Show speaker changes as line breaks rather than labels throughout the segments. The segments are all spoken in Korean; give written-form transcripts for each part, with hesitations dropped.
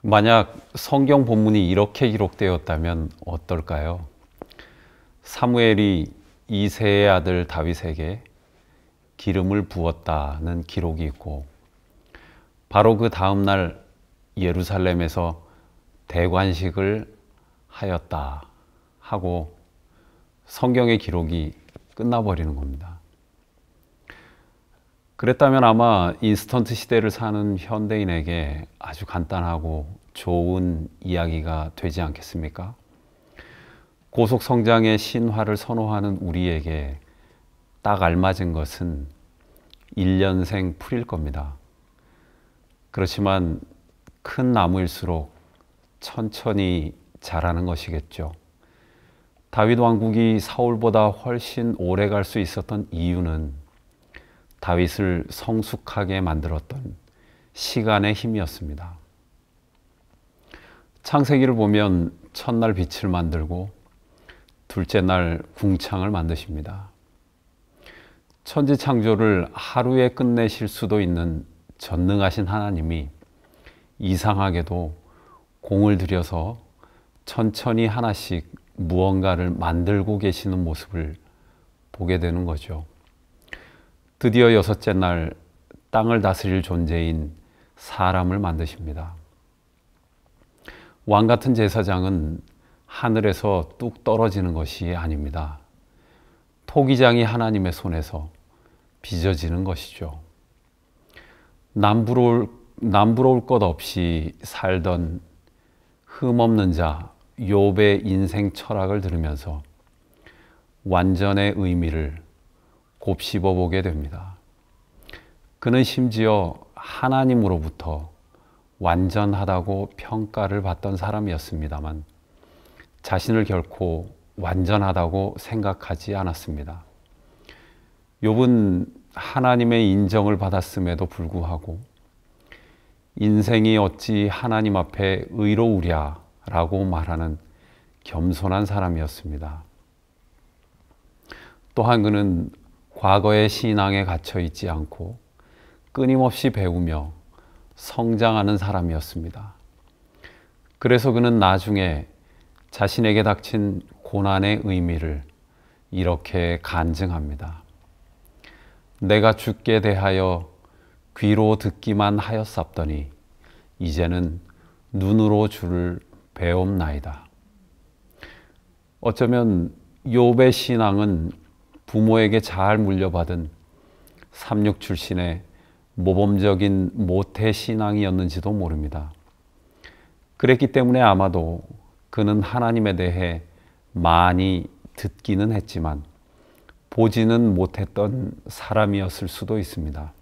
만약 성경 본문이 이렇게 기록되었다면 어떨까요? 사무엘이 이새의 아들 다윗에게 기름을 부었다는 기록이 있고, 바로 그 다음날 예루살렘에서 대관식을 하였다 하고 성경의 기록이 끝나버리는 겁니다. 그랬다면 아마 인스턴트 시대를 사는 현대인에게 아주 간단하고 좋은 이야기가 되지 않겠습니까? 고속 성장의 신화를 선호하는 우리에게 딱 알맞은 것은 1년생 풀일 겁니다. 그렇지만 큰 나무일수록 천천히 자라는 것이겠죠. 다윗 왕국이 사울보다 훨씬 오래 갈 수 있었던 이유는 다윗을 성숙하게 만들었던 시간의 힘이었습니다. 창세기를 보면 첫날 빛을 만들고 둘째 날 궁창을 만드십니다. 천지 창조를 하루에 끝내실 수도 있는 전능하신 하나님이 이상하게도 공을 들여서 천천히 하나씩 무언가를 만들고 계시는 모습을 보게 되는 거죠. 드디어 여섯째 날 땅을 다스릴 존재인 사람을 만드십니다. 왕 같은 제사장은 하늘에서 뚝 떨어지는 것이 아닙니다. 토기장이 하나님의 손에서 빚어지는 것이죠. 남부러울 것 없이 살던 흠없는 자 욥의 인생 철학을 들으면서 완전의 의미를 곱씹어 보게 됩니다. 그는 심지어 하나님으로부터 완전하다고 평가를 받던 사람이었습니다만 자신을 결코 완전하다고 생각하지 않았습니다. 욥은 하나님의 인정을 받았음에도 불구하고 인생이 어찌 하나님 앞에 의로우랴 라고 말하는 겸손한 사람이었습니다. 또한 그는 과거의 신앙에 갇혀 있지 않고 끊임없이 배우며 성장하는 사람이었습니다. 그래서 그는 나중에 자신에게 닥친 고난의 의미를 이렇게 간증합니다. 내가 주께 대하여 귀로 듣기만 하였사더니 이제는 눈으로 주를 배움나이다. 어쩌면 욥의 신앙은 부모에게 잘 물려받은 삼육 출신의 모범적인 모태 신앙이었는지도 모릅니다. 그랬기 때문에 아마도 그는 하나님에 대해 많이 듣기는 했지만 보지는 못했던 사람이었을 수도 있습니다.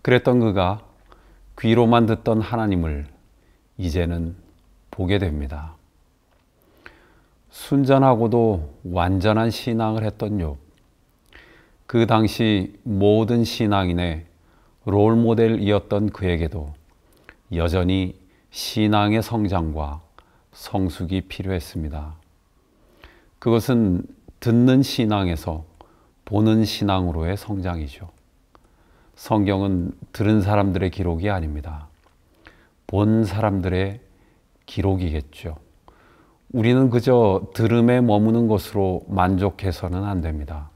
그랬던 그가 귀로만 듣던 하나님을 이제는 보게 됩니다. 순전하고도 완전한 신앙을 했던 욥. 그 당시 모든 신앙인의 롤모델이었던 그에게도 여전히 신앙의 성장과 성숙이 필요했습니다. 그것은 듣는 신앙에서 보는 신앙으로의 성장이죠. 성경은 들은 사람들의 기록이 아닙니다. 본 사람들의 기록이겠죠. 우리는 그저 들음에 머무는 것으로 만족해서는 안 됩니다.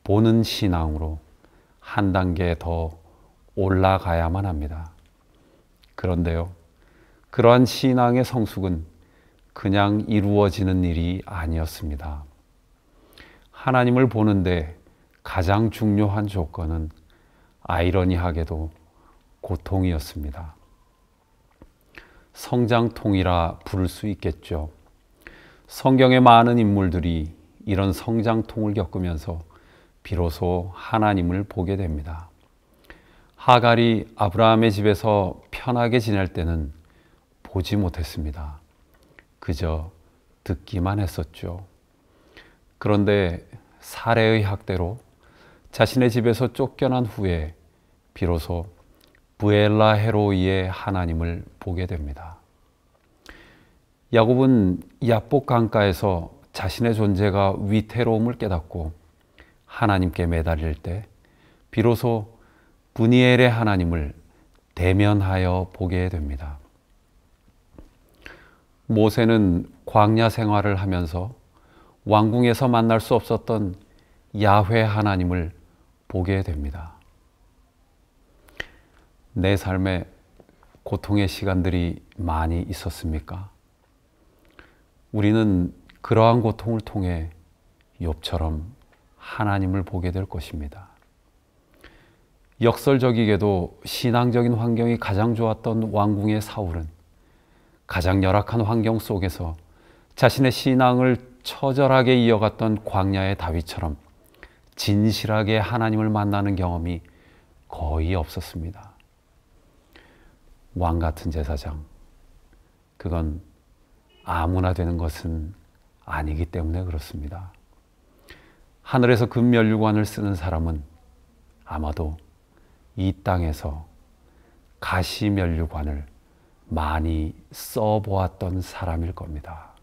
보는 신앙으로 한 단계 더 올라가야만 합니다. 그런데요, 그러한 신앙의 성숙은 그냥 이루어지는 일이 아니었습니다. 하나님을 보는데 가장 중요한 조건은 아이러니하게도 고통이었습니다. 성장통이라 부를 수 있겠죠. 성경의 많은 인물들이 이런 성장통을 겪으면서 비로소 하나님을 보게 됩니다. 하갈이 아브라함의 집에서 편하게 지낼 때는 보지 못했습니다. 그저 듣기만 했었죠. 그런데 사례의 학대로 자신의 집에서 쫓겨난 후에 비로소 브엘라 헤로이의 하나님을 보게 됩니다. 야곱은 야복 강가에서 자신의 존재가 위태로움을 깨닫고 하나님께 매달릴 때 비로소 브니엘의 하나님을 대면하여 보게 됩니다. 모세는 광야 생활을 하면서 왕궁에서 만날 수 없었던 야훼 하나님을 보게 됩니다. 내 삶에 고통의 시간들이 많이 있었습니까? 우리는 그러한 고통을 통해 욥처럼 하나님을 보게 될 것입니다. 역설적이게도 신앙적인 환경이 가장 좋았던 왕궁의 사울은 가장 열악한 환경 속에서 자신의 신앙을 처절하게 이어갔던 광야의 다윗처럼 진실하게 하나님을 만나는 경험이 거의 없었습니다. 왕 같은 제사장, 그건 아무나 되는 것은 아니기 때문에 그렇습니다. 하늘에서 금면류관을 쓰는 사람은 아마도 이 땅에서 가시면류관을 많이 써보았던 사람일 겁니다.